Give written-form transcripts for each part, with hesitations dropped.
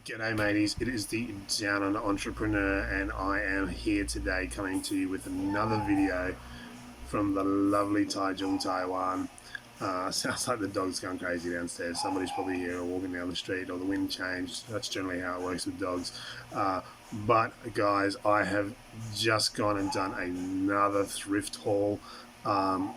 G'day mateys, it is the Down Under Entrepreneur and I am here today coming to you with another video from the lovely Taichung, Taiwan. Sounds like the dog's gone crazy downstairs. Somebody's probably here or walking down the street or the wind changed. That's generally how it works with dogs. But guys, I have just gone and done another thrift haul.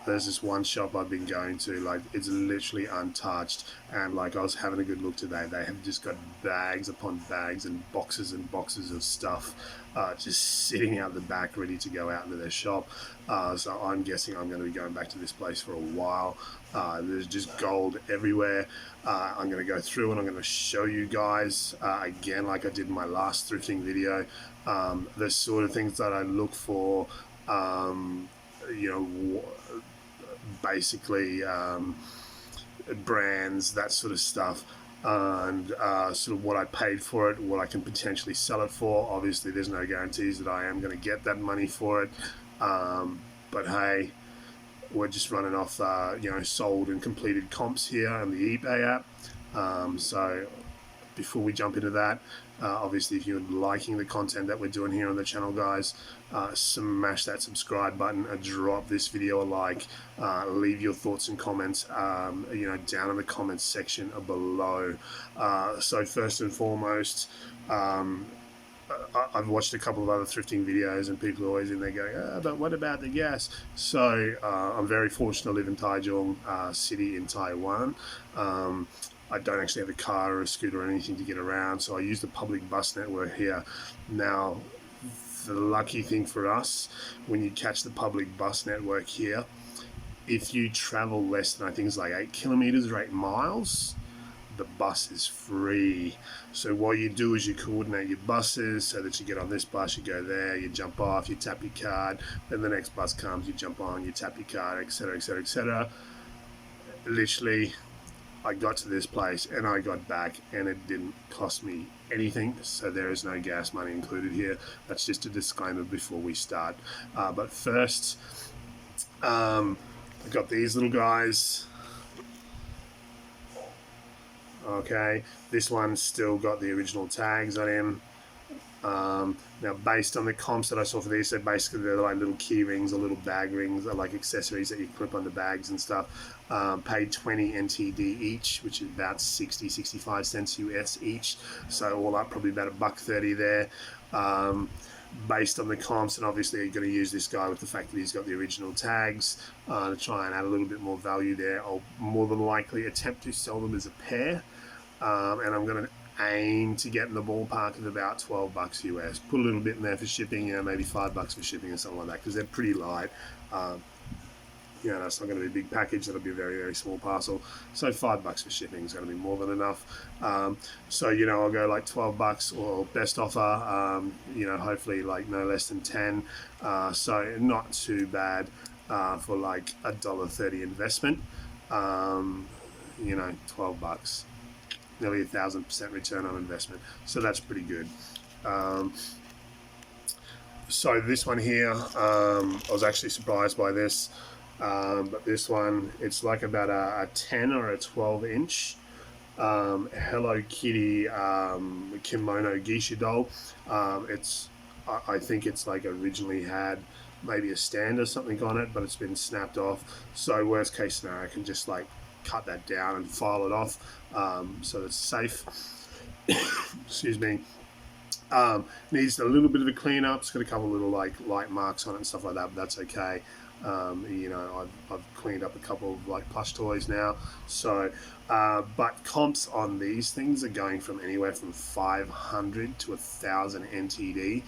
There's this one shop I've been going to, like it's literally untouched, and like I was having a good look today. They have just got bags upon bags and boxes of stuff just sitting out the back ready to go out into their shop. So I'm guessing I'm going to be going back to this place for a while. There's just gold everywhere. I'm going to go through and I'm going to show you guys again, like I did in my last thrifting video, the sort of things that I look for. Basically brands, that sort of stuff, and sort of what I paid for it, what I can potentially sell it for. Obviously, there's no guarantees that I am going to get that money for it, but hey, we're just running off sold and completed comps here on the eBay app. So before we jump into that, obviously if you're liking the content that we're doing here on the channel, guys, smash that subscribe button and drop this video a like. Leave your thoughts and comments down in the comments section below. So first and foremost, I've watched a couple of other thrifting videos and people are always in there going, but what about the gas? So I'm very fortunate to live in Taichung city in Taiwan. I don't actually have a car or a scooter or anything to get around, so I use the public bus network here. Now, the lucky thing for us, when you catch the public bus network here, if you travel less than, I think it's like 8 kilometers or 8 miles, the bus is free. So what you do is you coordinate your buses so that you get on this bus, you go there, you jump off, you tap your card, then the next bus comes, you jump on, you tap your card, etc., etc., etc. Literally, I got to this place and I got back and it didn't cost me anything, so there is no gas money included here. That's just a disclaimer before we start. But first, I got these little guys. Okay, this one's still got the original tags on him. Now, based on the comps that I saw for these, so basically they're like little key rings or little bag rings, or like accessories that you clip on the bags and stuff. Paid 20 NTD each, which is about 65 cents US each. So all up, probably about $1.30 there. Based on the comps, and obviously you're going to use this guy with the fact that he's got the original tags to try and add a little bit more value there. I'll more than likely attempt to sell them as a pair, and I'm going to aim to get in the ballpark of about $12 US. Put a little bit in there for shipping, maybe $5 for shipping or something like that, because they're pretty light. That's not going to be a big package. That'll be a very, very small parcel. So $5 for shipping is going to be more than enough. So I'll go like $12 or best offer. Hopefully like no less than 10. So not too bad for like $1.30 investment. $12. Nearly 1,000% return on investment. So that's pretty good. So this one here, I was actually surprised by this. But this one, it's like about a 10 or a 12 inch Hello Kitty kimono geisha doll. I think it's like originally had maybe a stand or something on it, but it's been snapped off. So worst case scenario, I can just like cut that down and file it off, so it's safe. Excuse me. Needs a little bit of a clean up. It's got a couple of little like light marks on it and stuff like that, but that's okay. I've cleaned up a couple of like plush toys now. So, but comps on these things are going from anywhere from 500 to 1,000 NTD.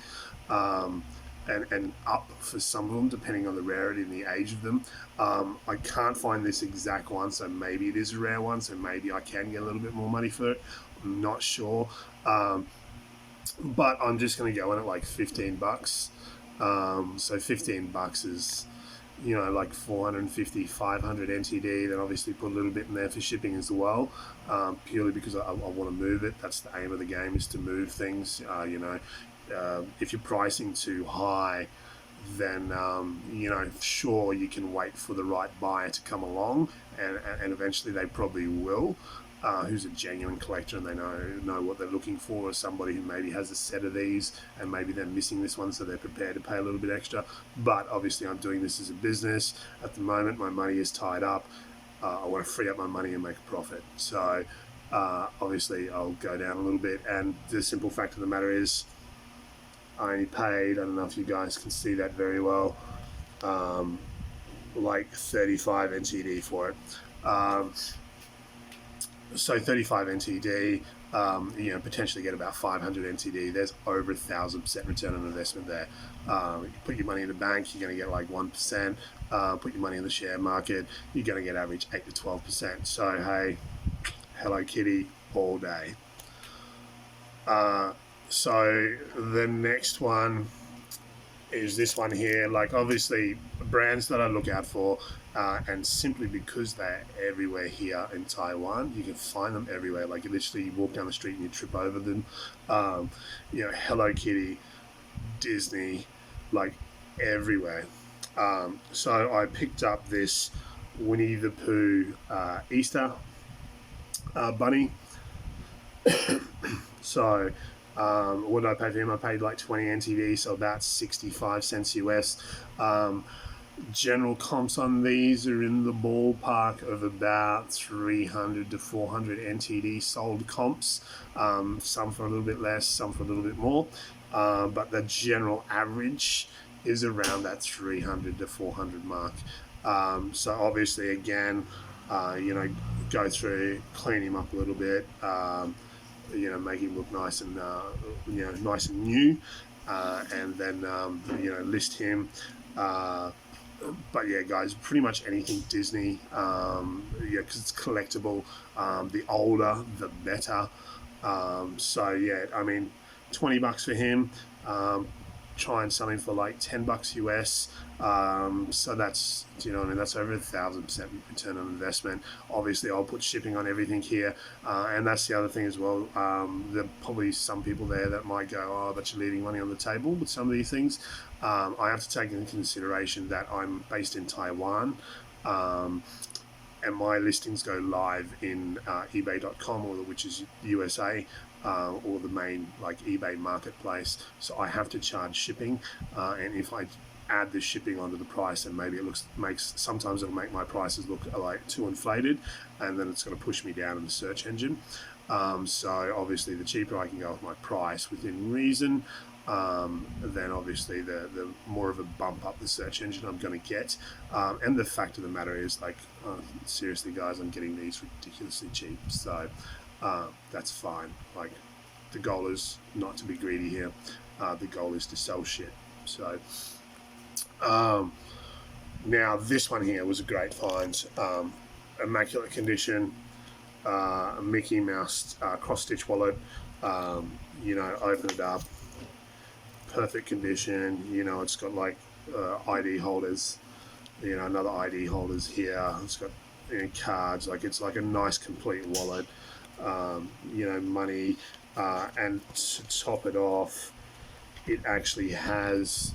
And up for some of them, depending on the rarity and the age of them. I can't find this exact one, so maybe it is a rare one, so maybe I can get a little bit more money for it. I'm not sure. But I'm just going to go in at like $15. So $15 is, like 450, 500 NTD. Then obviously put a little bit in there for shipping as well, purely because I want to move it. That's the aim of the game, is to move things. If you're pricing too high, then sure, you can wait for the right buyer to come along, and eventually they probably will. who's a genuine collector and they know what they're looking for, or somebody who maybe has a set of these and maybe they're missing this one, so they're prepared to pay a little bit extra. But obviously I'm doing this as a business. At the moment my money is tied up. I want to free up my money and make a profit. So obviously I'll go down a little bit, and the simple fact of the matter is I only paid, I don't know if you guys can see that very well, like 35 NTD for it. So 35 NTD, potentially get about 500 NTD. There's over 1,000% return on investment there. You put your money in the bank, you're going to get like 1%. Put your money in the share market, you're going to get average 8 to 12%. So hey, Hello Kitty all day. So the next one is this one here. Like obviously brands that I look out for, and simply because they're everywhere here in Taiwan, you can find them everywhere. Like literally you walk down the street and you trip over them. Hello Kitty, Disney, like everywhere. So I picked up this Winnie the Pooh Easter bunny. So what did I pay for him? I paid like 20 NTD, so about 65 cents US. General comps on these are in the ballpark of about 300 to 400 NTD sold comps. Some for a little bit less, some for a little bit more. But the general average is around that 300 to 400 mark. So obviously again, go through, clean him up a little bit, make him look nice and nice and new, and then list him. But yeah, guys, pretty much anything Disney, because it's collectible. The older, the better. So yeah, I mean, $20 for him. Try and sell him for like $10 US. So that's, that's over 1,000% return on investment. Obviously I'll put shipping on everything here. And that's the other thing as well. There are probably some people there that might go, oh, but you're leaving money on the table with some of these things. I have to take into consideration that I'm based in Taiwan. And my listings go live in ebay.com, which is USA, or the main like eBay marketplace. So I have to charge shipping, and if I add the shipping onto the price, and maybe sometimes it'll make my prices look like too inflated, and then it's going to push me down in the search engine. So obviously the cheaper I can go with my price within reason, then obviously the more of a bump up the search engine I'm going to get. And the fact of the matter is, like, seriously guys, I'm getting these ridiculously cheap, so that's fine. Like, the goal is not to be greedy here. The goal is to sell shit. So now this one here was a great find. Immaculate condition, a Mickey Mouse cross-stitch wallet. Open it up, perfect condition. It's got like ID holders, another ID holders here. It's got cards. Like, it's like a nice complete wallet. Money, and to top it off, it actually has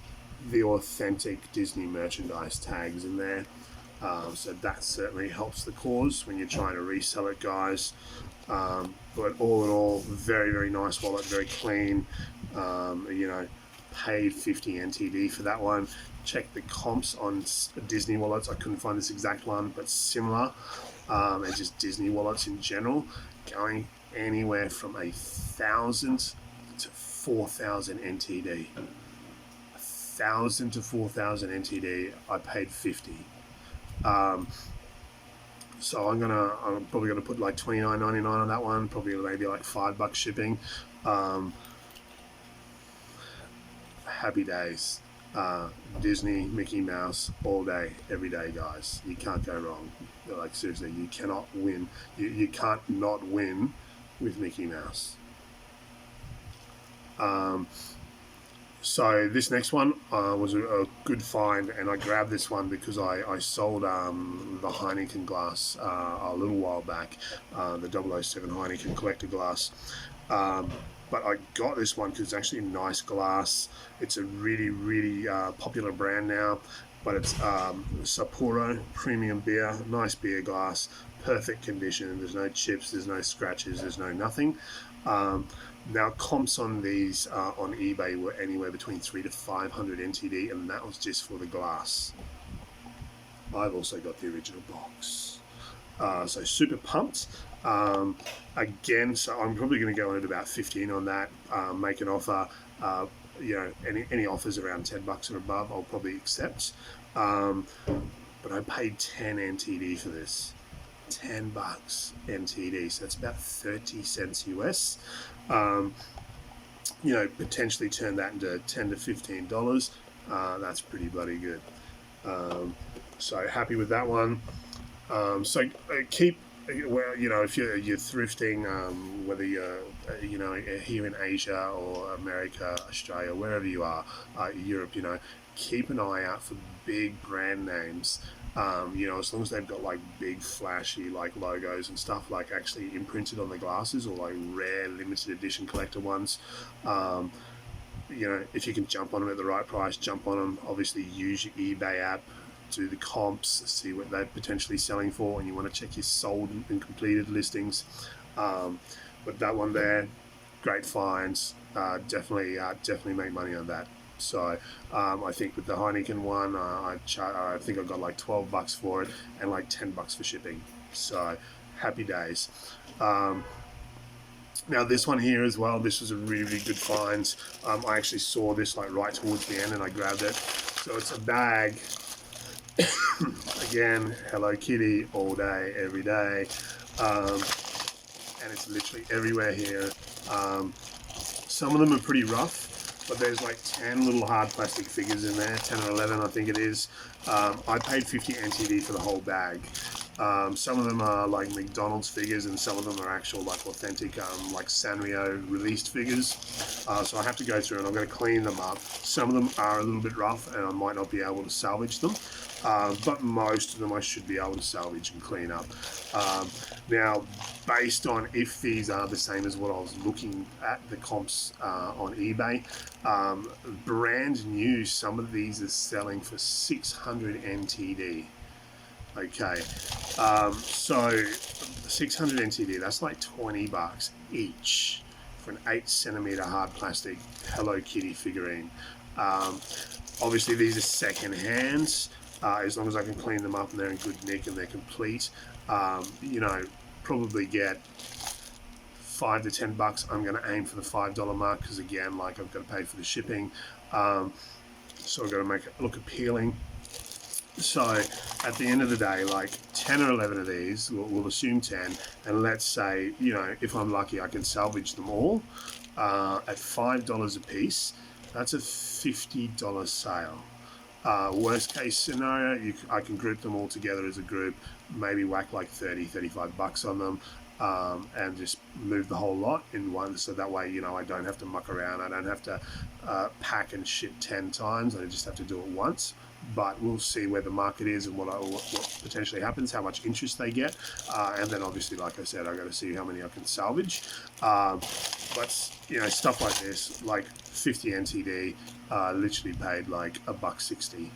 the authentic Disney merchandise tags in there. So that certainly helps the cause when you're trying to resell it, guys. But all in all, very, very nice wallet, very clean. Paid 50 NTD for that one. Check the comps on Disney wallets. I couldn't find this exact one, but similar. And just Disney wallets in general, going anywhere from 1,000 to 4,000 NTD. 1,000 to 4,000 NTD. I paid 50. So I'm probably gonna put like $29.99 on that one. Probably maybe like $5 shipping. Happy days. Disney, Mickey Mouse, all day, every day, guys. You can't go wrong. Like, seriously, you cannot win. You can't not win with Mickey Mouse. So this next one was a good find, and I grabbed this one because I sold the Heineken glass a little while back, the 007 Heineken collector glass. But I got this one because it's actually nice glass. It's a really, really popular brand now, but it's Sapporo premium beer, nice beer glass, perfect condition. There's no chips, there's no scratches, there's no nothing. Um, Now comps on these on eBay were anywhere between 300 to 500 NTD, and that was just for the glass. I've also got the original box, so super pumped. Again, so I'm probably going to go in at about 15 on that. Make an offer. Any offers around $10 or above, I'll probably accept. But I paid 10 NTD for this. $10 NTD, so that's about 30 cents US. Potentially turn that into $10 to $15. That's pretty bloody good. So happy with that one. Keep, well, if you're thrifting, whether you're here in Asia or America, Australia, wherever you are, Europe, keep an eye out for big brand names. As long as they've got like big flashy like logos and stuff like actually imprinted on the glasses, or like rare limited edition collector ones. If you can jump on them at the right price, jump on them. Obviously use your eBay app, do the comps, see what they're potentially selling for, and you want to check your sold and completed listings. But that one there, great finds. Definitely make money on that. So I think with the Heineken one, I think I got like $12 for it and like $10 for shipping. So happy days. Now this one here as well, this was a really, really good find. I actually saw this like right towards the end and I grabbed it. So it's a bag. Again, Hello Kitty all day, every day. And it's literally everywhere here. Some of them are pretty rough, but there's like 10 little hard plastic figures in there, 10 or 11 I think it is. I paid 50 NTD for the whole bag. Some of them are like McDonald's figures, and some of them are actual like authentic like Sanrio released figures. So I have to go through and I'm going to clean them up. Some of them are a little bit rough and I might not be able to salvage them. But most of them I should be able to salvage and clean up. Now, based on if these are the same as what I was looking at, the comps on eBay, brand new, some of these are selling for 600 NTD. Okay, so 600 NTD, that's like $20 each for an 8cm hard plastic Hello Kitty figurine. Obviously these are second hands. As long as I can clean them up and they're in good nick and they're complete, probably get $5 to $10. I'm going to aim for the $5 mark because again, like I've got to pay for the shipping, so I've got to make it look appealing. So at the end of the day, like 10 or 11 of these, we'll assume 10, and let's say, if I'm lucky, I can salvage them all at $5 a piece. That's a $50 sale. Worst case scenario, I can group them all together as a group, maybe whack like $35 on them, and just move the whole lot in one, so that way I don't have to muck around, I don't have to pack and ship 10 times, I just have to do it once. But we'll see where the market is and what potentially happens, how much interest they get, and then obviously, like I said, I got to see how many I can salvage. But stuff like this, like 50 NTD, literally paid like $1.60,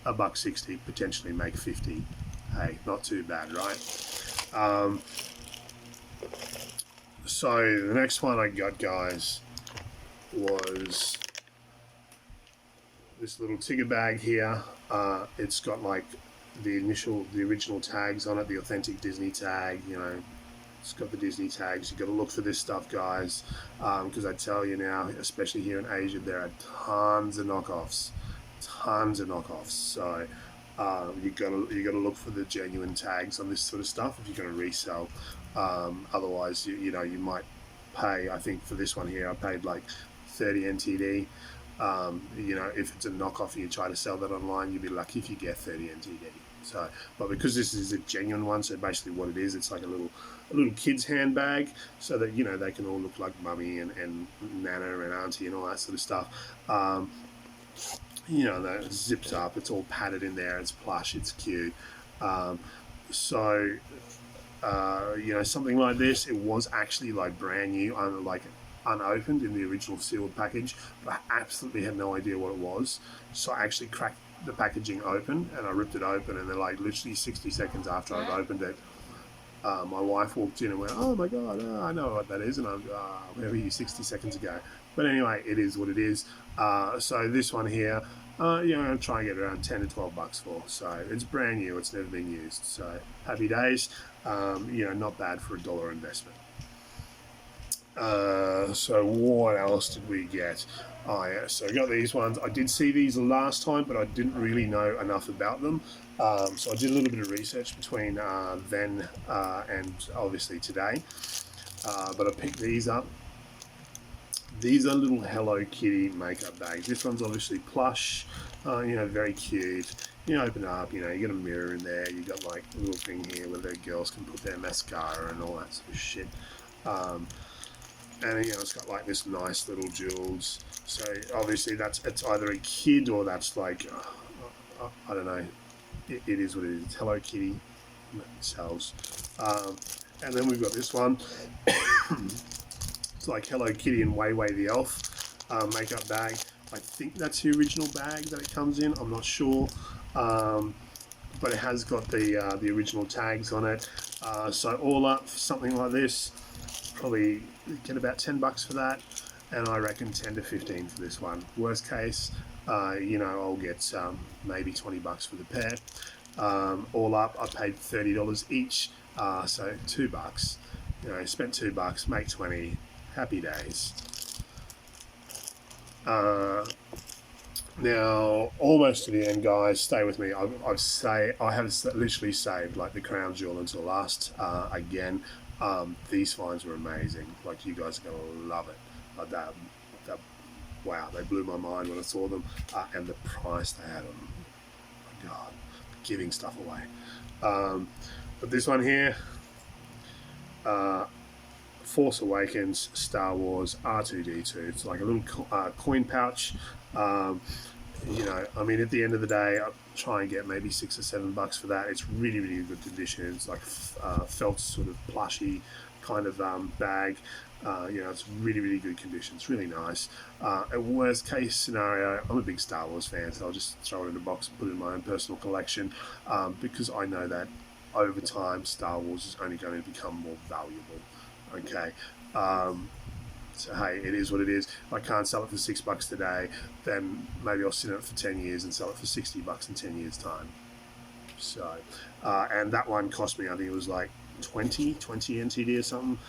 $1.60, potentially make 50. Hey, not too bad, right? So the next one I got, guys, was this little Tigger bag here. It's got like the original tags on it, the authentic Disney tag. It's got the Disney tags. You've got to look for this stuff, guys, because I tell you now, especially here in Asia, there are tons of knockoffs. So you got to look for the genuine tags on this sort of stuff if you're going to resell. Otherwise, you might pay. I think for this one here, I paid like 30 NTD. If it's a knockoff and you try to sell that online, you'll be lucky if you get 30 NTD. So, but because this is a genuine one, so basically what it is, it's like a little kid's handbag, so that they can all look like mummy and nana and auntie and all that sort of stuff. That zips up, it's all padded in there, it's plush, it's cute. Something like this, it was actually like brand new, unopened in the original sealed package, but I absolutely had no idea what it was. So I actually cracked the packaging open, and I ripped it open, and then like literally 60 seconds after I'd opened it, my wife walked in and went, "Oh my god, I know what that is," and I'm, "Where were you 60 seconds ago?" But anyway, it is what it is. So this one here, I'll try and get around 10 to 12 bucks for. So it's brand new, it's never been used. So happy days. Not bad for $1 investment. So what else did we get? Oh yeah, so I got these ones. I did see these last time, but I didn't really know enough about them. So I did a little bit of research between then and obviously today. But I picked these up. These are little Hello Kitty makeup bags. This one's obviously plush, very cute. You open it up, you get a mirror in there. You got like a little thing here where the girls can put their mascara and all that sort of shit. And it's got like this nice little jewels. So obviously it's either a kid or that's like I don't know. It is what it is. It's Hello Kitty sells. And then we've got this one. It's like Hello Kitty and Wei Wei the Elf makeup bag. I think that's the original bag that it comes in. I'm not sure. But it has got the original tags on it. So all up for something like this, probably get about 10 bucks for that, and I reckon 10 to 15 for this one. Worst case, I'll get maybe 20 bucks for the pair. All up, I paid $30 each, so 2 bucks. Spent 2 bucks, make 20. Happy days. Now, almost to the end, guys. Stay with me. I have literally saved like the crown jewel until last. Again, these finds were amazing. Like, you guys are gonna love it. Like that. Wow, they blew my mind when I saw them, and the price they had on them. Oh my God, giving stuff away. But this one here, Force Awakens, Star Wars, R2-D2. It's like a little coin pouch. At the end of the day, I'll try and get maybe 6 or 7 bucks for that. It's really, really good condition. It's like felt sort of plushy kind of bag. It's really, really good condition. It's really nice. At worst case scenario, I'm a big Star Wars fan, so I'll just throw it in a box and put it in my own personal collection, because I know that over time, Star Wars is only going to become more valuable. Okay. So hey, it is what it is. If I can't sell it for 6 bucks today, then maybe I'll sit on it for 10 years and sell it for 60 bucks in 10 years time. So, and that one cost me, I think it was like 20 NTD or something.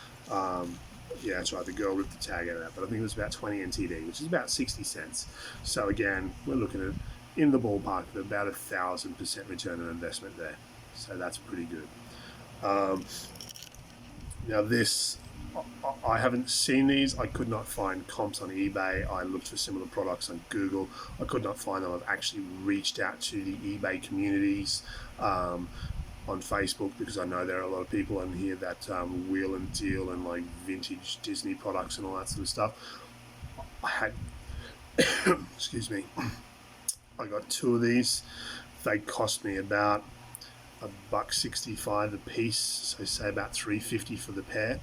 Yeah, that's right. The girl ripped the tag out of that, but I think it was about 20 NTD, which is about 60 cents. So again, we're looking at in the ballpark of about 1,000% return on investment there. So that's pretty good. Now this, I haven't seen these. I could not find comps on eBay. I looked for similar products on Google. I could not find them. I've actually reached out to the eBay communities on Facebook, because I know there are a lot of people in here that wheel and deal and like vintage Disney products and all that sort of stuff. I had, excuse me, I got 2 of these. They cost me about $1.65 a piece, so say about $3.50 for the pair.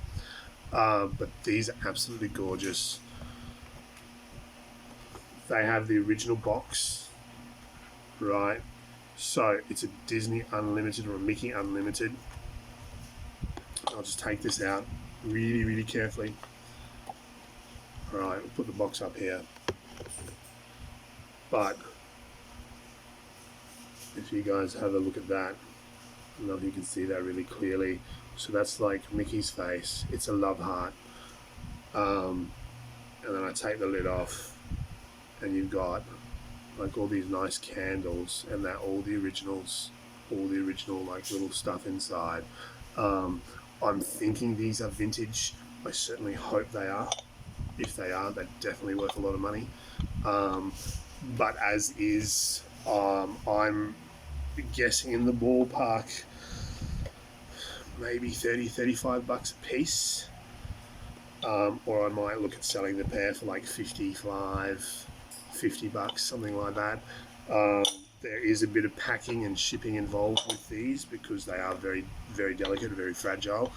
But these are absolutely gorgeous. They have the original box, right? So it's a Disney Unlimited or a Mickey Unlimited. I'll just take this out really, really carefully. All right, we'll put the box up here. But if you guys have a look at that, I don't know if you can see that really clearly. So that's like Mickey's face. It's a love heart. And then I take the lid off, and you've got like all these nice candles, and they're all the original like little stuff inside. I'm thinking these are vintage. I certainly hope they are. If they are, they're definitely worth a lot of money. But as is, I'm guessing in the ballpark, maybe 30-35 bucks a piece. Or I might look at selling the pair for like 55, 50 bucks, something like that. There is a bit of packing and shipping involved with these, because they are very, very delicate, very fragile.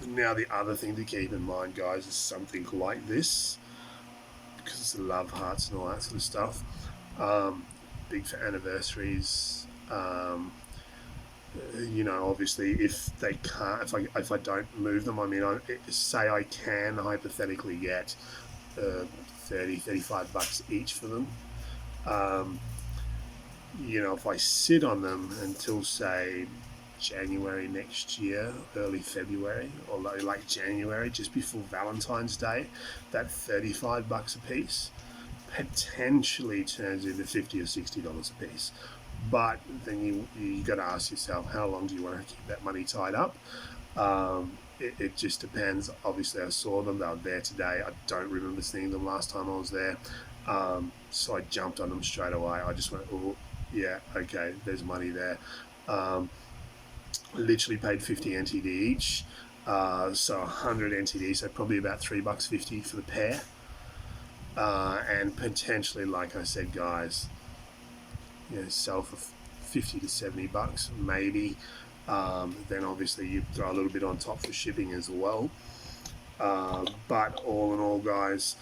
Now, the other thing to keep in mind, guys, is something like this, because it's the love hearts and all that sort of stuff. big for anniversaries. You know, obviously, if they can't, if I don't move them, I mean, say I can hypothetically get 30, $35 each for them. You know, if I sit on them until, say, January next year, early February, or like January, just before Valentine's Day, that $35 a piece potentially turns into $50 or $60 a piece. But then you got to ask yourself, how long do you want to keep that money tied up? It just depends. Obviously, I saw them; they were there today. I don't remember seeing them last time I was there, so I jumped on them straight away. I just went, oh, yeah, okay, there's money there. Literally paid 50 NTD each, so 100 NTD, so probably about $3.50 for the pair, and potentially, like I said, guys, you know, sell for 50 to $70 maybe. Then obviously you throw a little bit on top for shipping as well. But all in all, guys,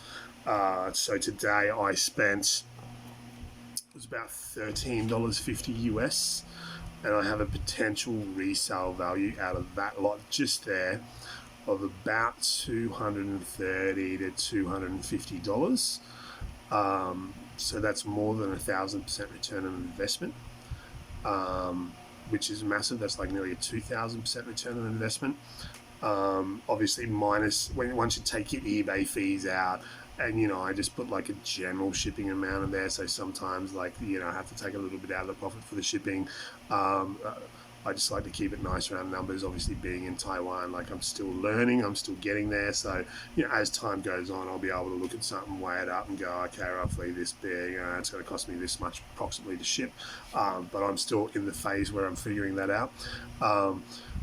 so today I spent, it was about $13.50 US, and I have a potential resale value out of that lot just there of about $230 to $250. So that's more than 1,000% return on investment, which is massive. That's like nearly a 2,000% return on investment. Obviously, minus once you take your eBay fees out, and you know, I just put like a general shipping amount in there. So sometimes, like, you know, I have to take a little bit out of the profit for the shipping. I just like to keep it nice round numbers. Obviously, being in Taiwan, like, I'm still learning, I'm still getting there. So, you know, as time goes on, I'll be able to look at something, weigh it up, and go, okay, roughly this big. It's going to cost me this much approximately to ship. But I'm still in the phase where I'm figuring that out.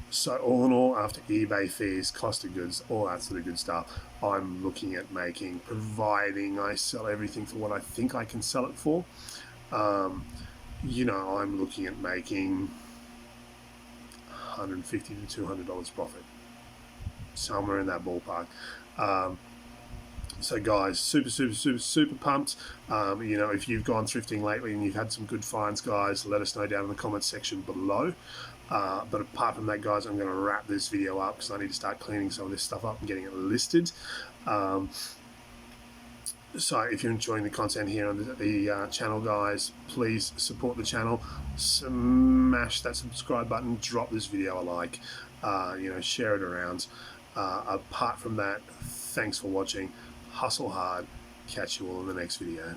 So all in all, after eBay fees, cost of goods, all that sort of good stuff, I'm looking at making, providing I sell everything for what I think I can sell it for. You know, I'm looking at making $150 to $200 profit, somewhere in that ballpark. So guys, super pumped. You know, if you've gone thrifting lately and you've had some good finds, guys, let us know down in the comments section below. But apart from that, guys, I'm going to wrap this video up because I need to start cleaning some of this stuff up and getting it listed. So if you're enjoying the content here on the channel, guys, please support the channel. Smash that subscribe button. Drop this video a like. You know, share it around. Apart from that, thanks for watching. Hustle hard. Catch you all in the next video.